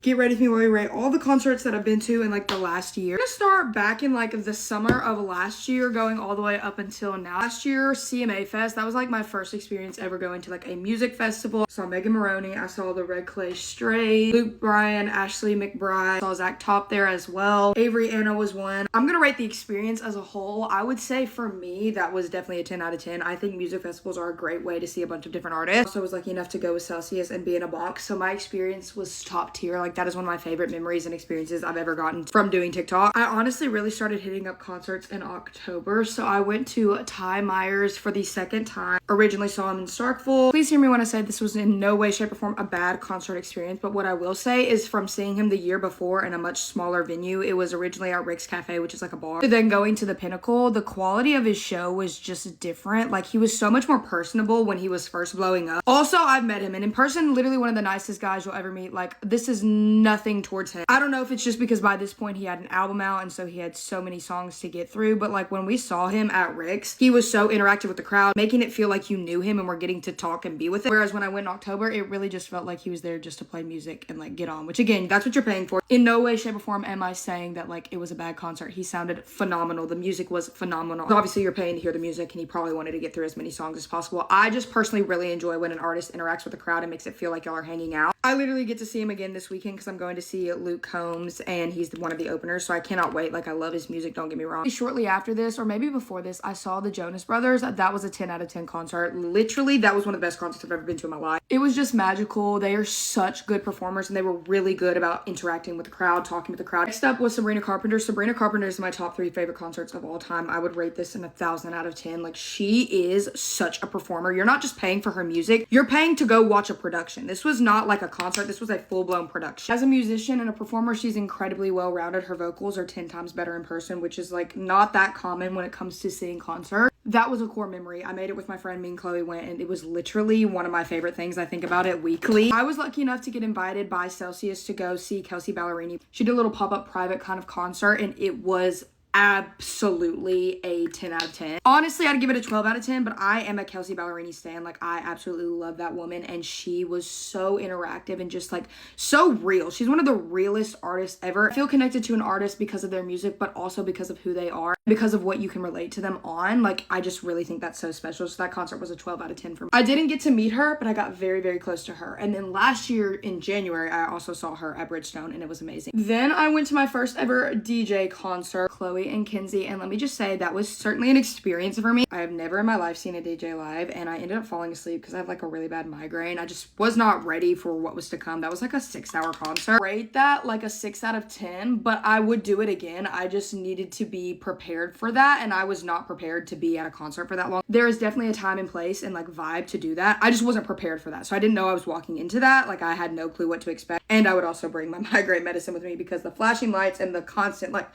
Get ready with me while we rate all the concerts that I've been to in like the last year. I'm gonna start back in like the summer of last year, going all the way up until now. Last year, CMA Fest, that was like my first experience ever going to like a music festival. I saw Megan Maroney, I saw the Red Clay Stray, Luke Bryan, Ashley McBride, I saw Zach Top there as well. Avery Anna was one. I'm gonna rate the experience as a whole. I would say for me, that was definitely a 10 out of 10. I think music festivals are a great way to see a bunch of different artists. Also, I was lucky enough to go with Celsius and be in a box, so my experience was top tier. Like, that is one of my favorite memories and experiences I've ever gotten from doing TikTok. I honestly really started hitting up concerts in October, so I went to Ty Myers for the second time. Originally saw him in Starkville. Please hear me when I say this was in no way, shape, or form a bad concert experience, but what I will say is from seeing him the year before in a much smaller venue, it was originally at Rick's Cafe, which is like a bar, to then going to the Pinnacle, the quality of his show was just different. Like, he was so much more personable when he was first blowing up. Also, I've met him, and in person, literally one of the nicest guys you'll ever meet. Like, this is nothing towards him. I don't know if it's just because by this point he had an album out and so he had so many songs to get through, but like when we saw him at Rick's, he was so interactive with the crowd, making it feel like you knew him and were getting to talk and be with him. Whereas when I went in October, it really just felt like he was there just to play music and like get on, which again, that's what you're paying for. In no way, shape, or form am I saying that like it was a bad concert. He sounded phenomenal. The music was phenomenal. Obviously, you're paying to hear the music and he probably wanted to get through as many songs as possible. I just personally really enjoy when an artist interacts with the crowd and makes it feel like y'all are hanging out. I literally get to see him again this weekend because I'm going to see Luke Combs and he's one of the openers, so I cannot wait. Like, I love his music, don't get me wrong. Shortly after this, or maybe before this, I saw the Jonas Brothers. That was a 10 out of 10 concert. Literally, that was one of the best concerts I've ever been to in my life. It was just magical. They are such good performers and they were really good about interacting with the crowd, talking with the crowd. Next up was Sabrina Carpenter. Sabrina Carpenter is my top 3 favorite concerts of all time. I would rate this in 1,000 out of 10. Like, she is such a performer. You're not just paying for her music, you're paying to go watch a production. This was not like a concert, this was a full-blown production. As a musician and a performer, she's incredibly well-rounded. Her vocals are 10 times better in person, which is like not that common when it comes to seeing concert. That was a core memory. I made it with my friend. Me and Chloe went and it was literally one of my favorite things. I think about it weekly. I was lucky enough to get invited by Celsius to go see Ballerini. She did a little pop-up private kind of concert and it was absolutely a 10 out of 10. Honestly, I'd give it a 12 out of 10, but I am a Ballerini stan. Like, I absolutely love that woman and she was so interactive and just like so real. She's one of the realest artists ever. I feel connected to an artist because of their music, but also because of who they are, because of what you can relate to them on. Like, I just really think that's so special. So that concert was a 12 out of 10 for me. I didn't get to meet her, but I got very, very close to her. And then last year in January, I also saw her at Bridgestone and it was amazing. Then I went to my first ever DJ concert, Chloe and Kinsey, and let me just say that was certainly an experience for me. I have never in my life seen a DJ live and I ended up falling asleep because I have like a really bad migraine. I just was not ready for what was to come. That was like a 6-hour concert. Rate that like a 6 out of 10, but I would do it again. I just needed to be prepared for that and I was not prepared to be at a concert for that long. There is definitely a time and place and like vibe to do that. I just wasn't prepared for that. So I didn't know I was walking into that. Like, I had no clue what to expect. And I would also bring my migraine medicine with me because the flashing lights and the constant like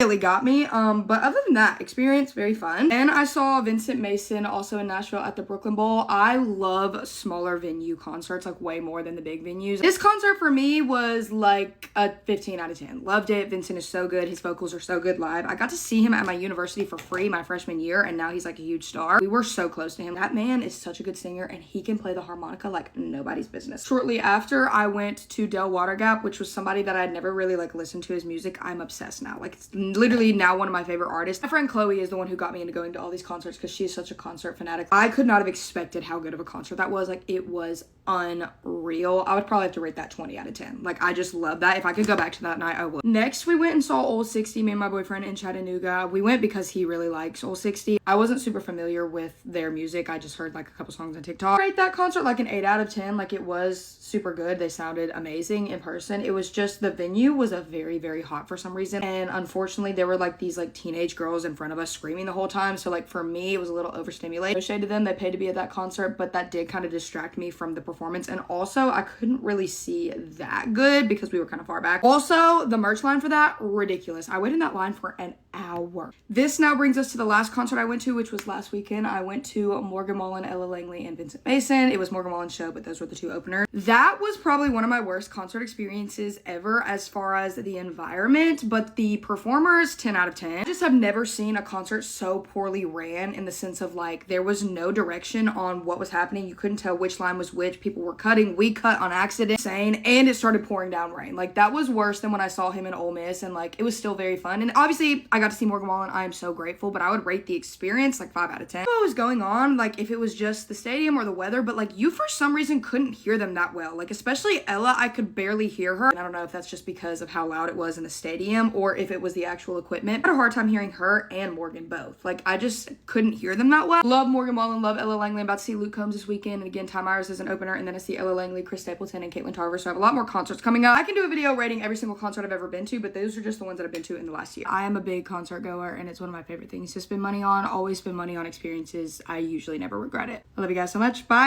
really got me. But other than that, experience very fun. And I saw Vincent Mason also in Nashville at the Brooklyn Bowl. I love smaller venue concerts like way more than the big venues. This concert for me was like a 15 out of 10. Loved it. Vincent is so good. His vocals are so good live. I got to see him at my university for free my freshman year and now he's like a huge star. We were so close to him. That man is such a good singer and he can play the harmonica like nobody's business. Shortly after, I went to Del Watergap, which was somebody that I'd never really like listened to his music. I'm obsessed now. Like, it's literally now one of my favorite artists. My friend Chloe is the one who got me into going to all these concerts because she is such a concert fanatic. I could not have expected how good of a concert that was. Like, it was unreal. I would probably have to rate that 20 out of 10. Like, I just love that. If I could go back to that night, I would. Next, we went and saw Old 60, me and my boyfriend in Chattanooga. We went because he really likes Old 60. I wasn't super familiar with their music. I just heard like a couple songs on TikTok. I rate that concert like an 8 out of 10. Like, it was super good. They sounded amazing in person. It was just the venue was a very, very hot for some reason. And unfortunately, there were like these like teenage girls in front of us screaming the whole time. So like for me, it was a little overstimulated. No shade to them. They paid to be at that concert, but that did kind of distract me from the performance. And also I couldn't really see that good because we were kind of far back. Also, the merch line for that, ridiculous. I waited in that line for an hour. This now brings us to the last concert I went to, which was last weekend. I went to Morgan Wallen, Ella Langley, and Vincent Mason. It was Morgan Wallen's show, but those were the two openers. That was probably one of my worst concert experiences ever as far as the environment, but the performers, 10 out of 10. I just have never seen a concert so poorly ran, in the sense of like there was no direction on what was happening. You couldn't tell which line was which. People were cutting. We cut on accident. Insane. And it started pouring down rain. Like that was worse than when I saw him in Ole Miss, and like it was still very fun. And obviously I got to see Morgan Wallen. I am so grateful, but I would rate the experience like 5 out of 10. What was going on, like if it was just the stadium or the weather, but like you for some reason couldn't hear them that well. Like especially Ella, I could barely hear her. And I don't know if that's just because of how loud it was in the stadium or if it was the actual equipment. I had a hard time hearing her and Morgan both. Like I just couldn't hear them that well. Love Morgan Wallen, love Ella Langley. I'm about to see Luke Combs this weekend, and again Ty Myers is an opener, and then I see Ella Langley, Chris Stapleton, and Caitlin Tarver. So I have a lot more concerts coming up. I can do a video rating every single concert I've ever been to, but those are just the ones that I've been to in the last year. I am a big concert goer, and it's one of my favorite things to spend money on. Always spend money on experiences. I usually never regret it. I love you guys so much. Bye.